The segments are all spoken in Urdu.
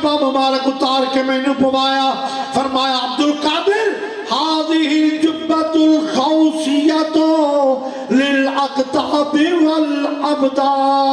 جبہ مبارک اتار کے میں نے پوایا فرمایا عبدالقادر هذه الجبة الخوصية للأقطاب والأبدان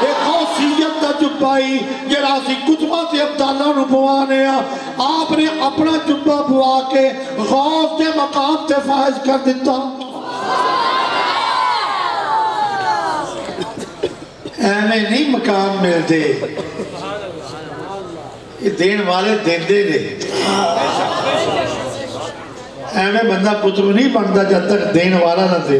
ایک خوصیت دا جبائی جڑا سی کتبہ سے عبداللہ نو پوانے آپ نے اپنا جبہ پوا کے غوث دے مقام تے فائز کر دیتا ایمیں نہیں مقام ملتے یہ دین والے دین دے دے ایمیں بندہ کتب نہیں بنتا جب تک دین والا نہ دے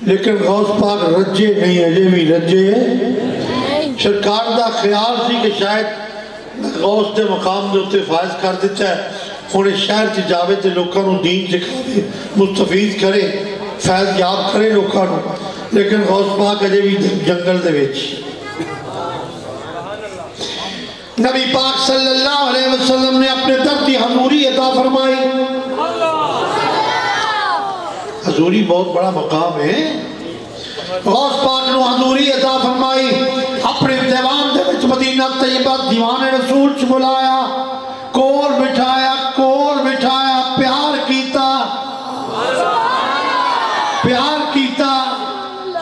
لیکن غوث پاک رجے نہیں ہے یہ بھی رجے ہے سرکار دا خیال سی کہ شاید غوث دے مقام دے ہوتے فائز کر دیتا ہے انہیں شہر چی جاوے تے لوکاں نو دین سکھا دے مستفید کرے فیض یاب کرے لوکاں نو لیکن غوث پاک اجے بھی جنگل دے وچ نبی پاک صلی اللہ علیہ وسلم نے اپنے در دی حضوری عطا فرمائی حضوری بہت بڑا مقام ہے غوث پاک نو حضوری عطا فرمائی اپنے دیوان دے وچ مدینہ طیبہ دیوان رسول چ بلایا کول بٹھایا پیار کیتا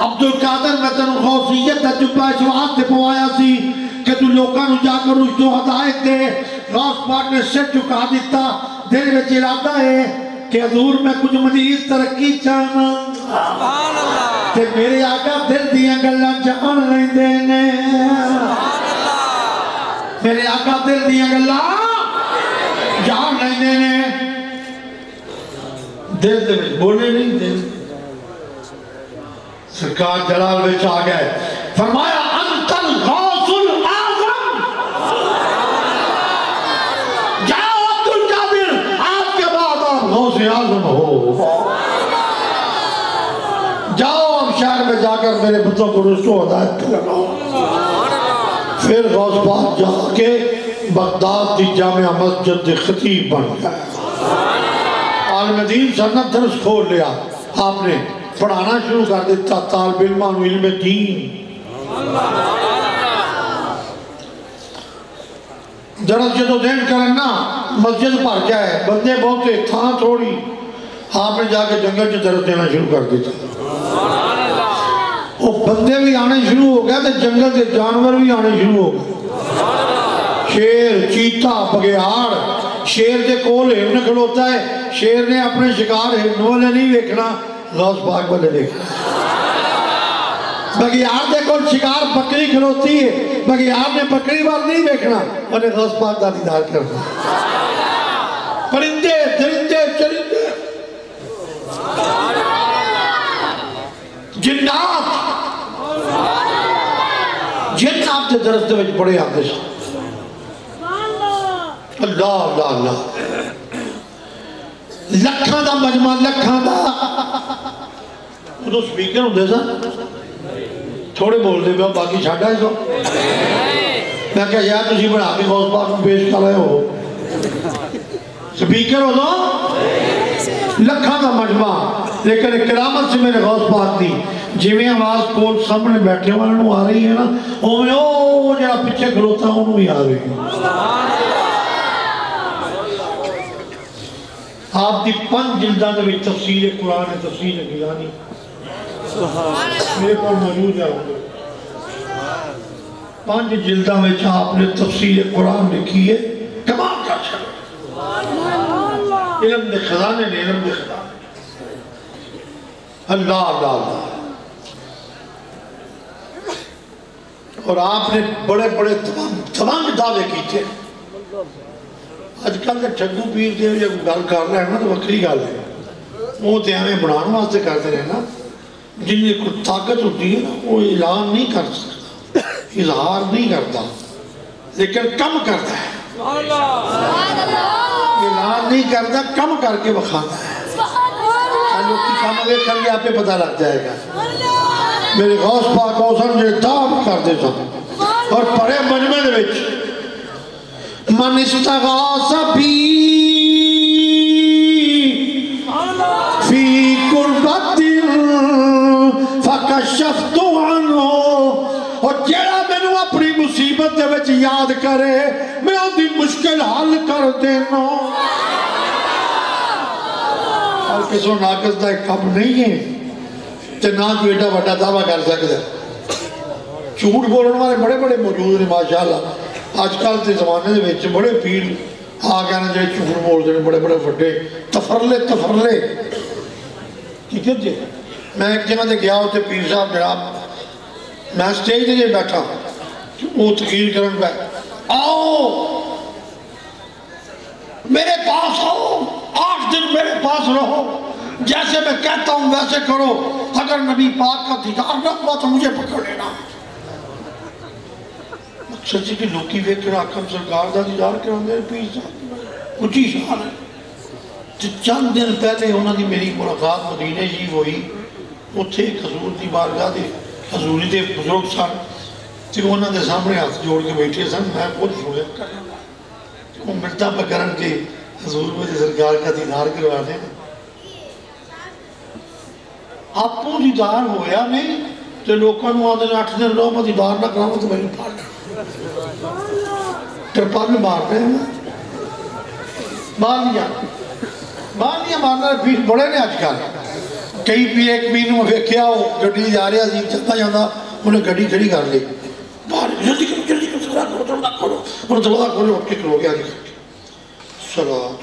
عبدالقادر میں تنو غوثیت دا جبہ شواد دے پوایا سی کہ تو لوکاں نو جا کر رشد و ہدایت دے غوث پاک نے سر چکا دیتا دل وچ ارادہ ہے کہ حضور میں کچھ مزید ترقی چاہنا تے میرے آقا دل دیاں گلاں جان لیندے نے میرے آقا دل دیاں گلاں جان لیندے نے دل دے وچ بولے نہیں دل سرکار جلال وچ آ گئے فرمایا انت الغوث العظم جاؤ عبدالقادر آج کے بعد آپ غوث اعظم ہو جاؤ اب شہر میں جا کر میرے بچوں کو رشد و ہدایت پہ لگاؤ پھر غوث پاک جا کے بغداد کی جامعہ مسجد دے خطیب بن گیا عالم دین سنت درس کھول لیا آپ نے پڑھانا شروع کر دیتا طالب علمان و علم دین درس جدو دین کرنا مسجد پر جائے بندے بہتے تھا تھوڑی آپ نے جا کے جنگل سے درس دینا شروع کر دیتا وہ بندے بھی آنے شروع ہو گئے تو جنگل کے جانور بھی آنے شروع ہو گئے شیر چیتا بگیار شیر دے کول ہرن کھلوتا ہے شیر نے اپنے شکار ہرن والے نہیں دیکھنا غوث پاک والے دیکھنا بگیار دے کول شکار بکری کھلوتی ہے بگیار نے بکری بار نہیں دیکھنا انہیں غوث پاک دا دیدار کرنا پرندے درندے چرندے جنات جنات دے درست دے وچ بڑے آتے ہیں اللہ اللہ اللہ لکھاں دا مجمع لکھاں دا وہ تو سپیکر ہوں دے سا تھوڑے بول دے میں باقی چھاڑا ہے سو میں کہا یاد تسی بڑھا کے غوث پاک میں پیش کر رہے ہو سپیکر ہو دو لکھاں دا مجمع لیکن کرامت سے میرے غوث پاک دی جیویں آواز کول سامنے بیٹھے والوں آ رہی ہے نا وہ جڑا پیچھے کھلوتا انہوں ہی آ رہی ہے آپ دی 5 جلدہ دے وچ تفسیر قرآن ہے تفسیر گیلانی میرے کو موجود ہے 5 جلدہ وچ آپ نے تفسیر قرآن لکھی ہے کمال کا چھڑا علم دے خزانے نے علم دے خزانے اللہ اللہ اللہ اور آپ نے بڑے بڑے تمام دعوے کی تھے آج کل کے ٹھگو پیر دے جب گل کر رہے ہیں نا تو وکری گل ہے وہ تے ہمیں بنانے واسطے کرتے رہے نا جن میں کوئی طاقت ہوتی ہے وہ اعلان نہیں کر سکتا اظہار نہیں کرتا لیکن کم کرتا ہے اعلان نہیں کرتا کم کر کے بخاتا ہے لوگ کی سامنے کر لیا پہ پتہ لگ جائے گا میرے غوث پاک اوسن جو دعب کر دے سب اور پڑے مجمع دے وچ من استغاث بی فی قربت فَكَشَّفْتُ عَنْهُ اور جیڑا میں نے اپنی مصیبت دے وچ یاد کرے میں ان دی مشکل حل کر دینا اور کسو ناقص دا ایک کم نہیں ہے تے نہ کوئی ایڈا بڑا دعویٰ کر سکتا جھوٹ بولنے والے بڑے بڑے موجود ہیں ماشاءاللہ آج کل کے زمانے دے وچ بڑے پیر آ گئے ہیں جو جھوٹ بولتے ہیں بڑے بڑے بڑے تفرلے ٹھیک ہے جی میں ایک جگہ دے گیا ہوتے پیر صاحب جناب میں سٹیج دے بیٹھا وہ تقریر کرن پہ آؤ میرے پاس آؤ 8 دن میرے پاس رہو جیسے میں کہتا ہوں ویسے کرو اگر نبی پاک کا دیدار نہ ہوا تو مجھے پکڑ لینا مقصد سے کہ لوکی ویک کر آکم سرکار دا دیدار کرن دے پیر صاحب اچھی شان ہے چند دن پہلے انہوں نے میری ملاقات مدینے جی ہوئی اتھے ایک حضور دی بارگاہ دے حضوری دے بزرگ سن تو انہوں نے سامنے ہاتھ جوڑ کے بیٹھے سن میں خود سنے وہ ملتا پکرن کے حضور مجھے سرکار کا دیدار کروانے آپ کو دیدار ہویا نہیں تو لوگوں نے آدھے 8 دن لو میں دیدار نہ کراؤں تو میری پھاڑ ٹرپا میں مار رہے ہیں مار لیا مارنا پیر بڑے نے آج کل کئی پیر ایک پیر میں ویکھیا ہو گڈی جا رہا سی چلتا جاتا انہیں گڈی کھڑی کر لی باہر جلدی کرو سلا کرو تھوڑا کھولو اور تھوڑا کھولو اٹھ کے کھلو گیا صلاۃ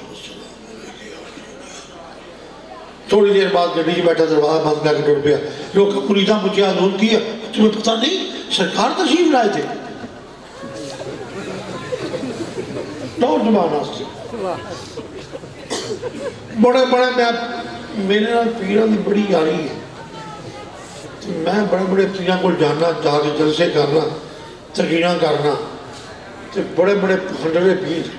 تھوڑی دیر بعد گڈی جی بیٹھا دروازہ بند کر کے ٹر پیا لوگ مریداں مجھے حضور کی تمہیں پتہ نہیں سرکار تشریف لائے تھے نوجوان آستے بڑے میں میرے نال پیروں کی بڑی یاری ہے میں بڑے بڑے پیروں کو جانا جا کے جلسے کرنا تقریراں کرنا بڑے ہنڈرے پیر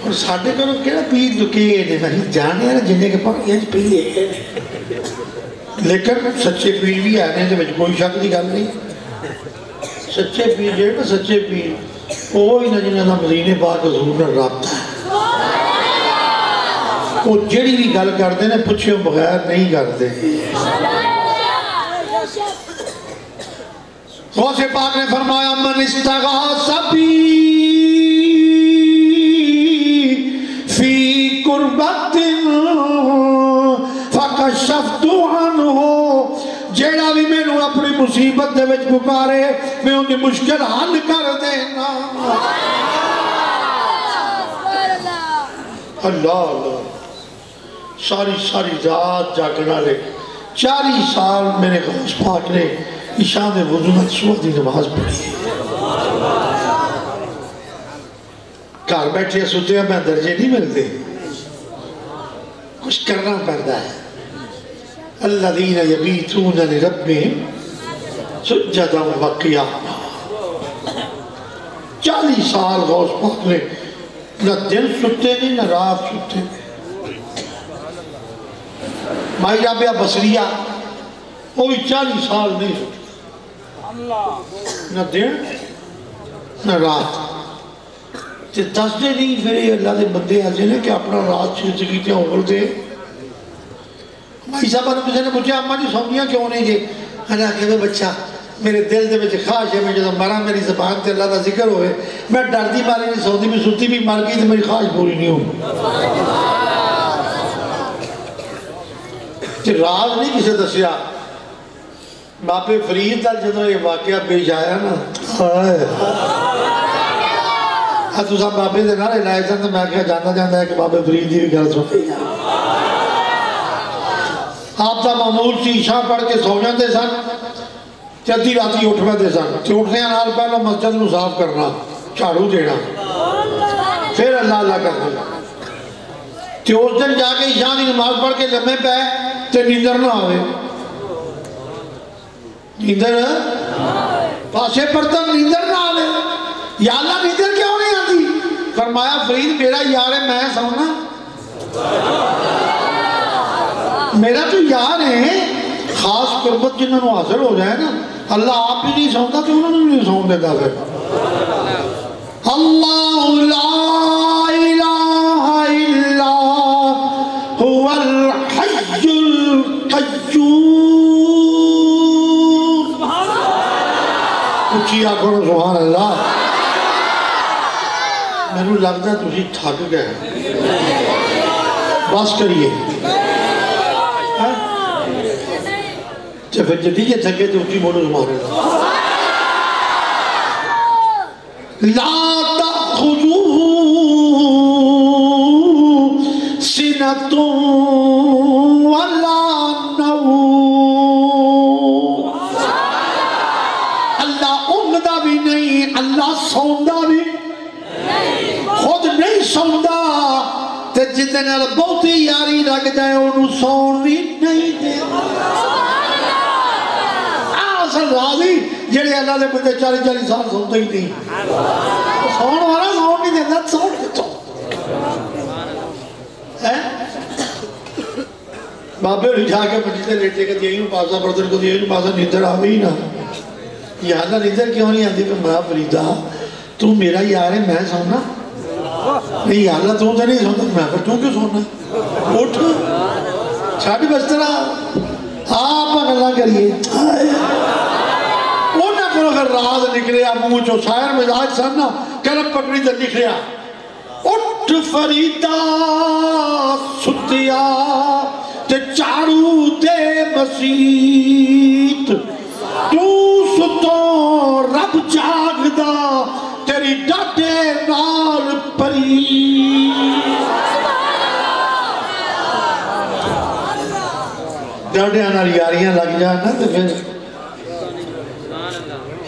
اور ساڈے گھروں کہڑا پیر لکے نہیں جانے جنہیں کے پاس یہ پیر ہے لیکن سچے پیر بھی آنے دے وچ کوئی شک دی گل نہیں سچے پیر جڑے سچے پیر وہی نہ جنہاں دا مدینے پاک حضور نال رابطہ ہے وہ جڑی بھی گل کرتے ہیں پوچھے بغیر نہیں کرتے غوث پاک نے فرمایا من استغاث بی فی قربت فکشفت عنہ جیڑا بھی میں نے اپنی مصیبت دے وچ پکارے میں ان کی مشکل حل کر دینا اللہ ساری رات جاگنا لے 40 سال میرے غوث پاک نے عشاء میں وضو میں صبح دی نماز پڑھی گھر بیٹھے سوتے ہیں میں درجے نہیں ملتے کچھ کرنا پڑتا ہے الذین یبیتون لربہم سجدا وقیاما 40 سال غوث پاک نے نہ دن ستے نہیں نہ رات ستے نہیں مائی رابعہ بصریہ وہ بھی 40 سال نہیں ستے نہ دن نہ رات تے دستے نہیں پھر یہ اللہ دے بندے ایسے نے کہ اپنا رات زندگی تے اول دے مائی صاحبہ نے مجھے نے پوچھا اماں جی سونیاں کیوں نہیں جی انا کہ بچہ میرے دل دے وچ خواہش ہے میں جدوں مرا میری زبان تے اللہ دا ذکر ہوئے میں ڈردی ماری نہیں سوندی میں ستی بھی مر گئی تے میری خواہش پوری نہیں ہوئی تے راز نہیں کسے دسیا باپے فرید دا جدوں یہ واقعہ پیش آیا نا تو سب بابے دے نعرے لائے سن تو میں کیا جانتا ہے کہ بابے فرید دی بھی گل سنتے ہیں آپ دا معمول سی عشاء پڑھ کے سو جاندے سن چلتی راتی اٹھ پاتے سن اٹھنے نال پہلے مسجد نو صاف کرنا جھاڑو دینا پھر اللہ اللہ کرنا تے اس دن جا کے عشاء دی نماز پڑھ کے لمحے پے تے نیندر نہ آوے نیندر پاسے پرتن نیندر نہ آوے یا اللہ نیندر کیوں نہیں آتی فرمایا فرید میرا یار ہے میں سونا میرا تو یار ہے خاص قربت جنہوں نے حاصل ہو جائے نا اللہ آپ بھی نہیں سونتا تو انہوں نے نہیں سون دیتا پھر اللہ لا الہ الا هو الحی القیوم. اچھی آنکھوں نے سبحان اللہ. میں نے لگتا تسی تھک گئے. بس کریے. جب جدی یہ تھکے تو اچھی بولو سبحان اللہ. لا تأخذوه سنة ولا نوم. اللہ اونگدا بھی نہیں, اللہ سوندا بھی خود نہیں سوندا, تے جتنے نال بہتی یاری رکھ جائے انہوں سون بھی نہیں دے. اصل راضی جڑے اللہ دے بندے 40 سال سونتے ہی نہیں. سون والا سون نہیں دیتا, سون دیتا بابے نے جا کے مجھے لیٹے کہ یہی پاسا بردر کو یہی پاسا نیندر آوی نا. یا اللہ نیندر کیوں نہیں آتی کہ میں فریدہ تو میرا یار ہے میں سونا نہیں. یا اللہ تو نہیں سونا, میں پر تو کیوں سونا. اٹھ چھاڑی بسترہ آپ اللہ کریے. وہ نہ کرو اگر راز نکلے منہ چو شاعر مزاج سننا کرم پکڑی تے نکلیا. اٹھ فریدہ ستیا تے چاڑو دے مسیت, تو ستو رب جاگدا تیری ڈاٹے نال پری. ڈاٹے نال یاریاں لگ جانا تو پھر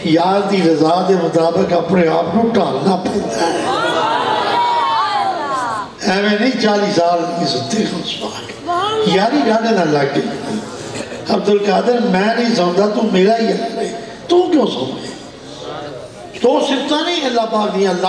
یار دی رضا دے مطابق اپنے آپ کو ٹالنا پڑتا ہے. ایویں نہیں 40 سال کی ستے یاری ڈاٹے نہ لگ گئی. عبدالقادر میں نہیں سوندا تو میرا یار ہے, تو کیوں سوندے؟ تو صفتہ نہیں اللہ پاک دیا, اللہ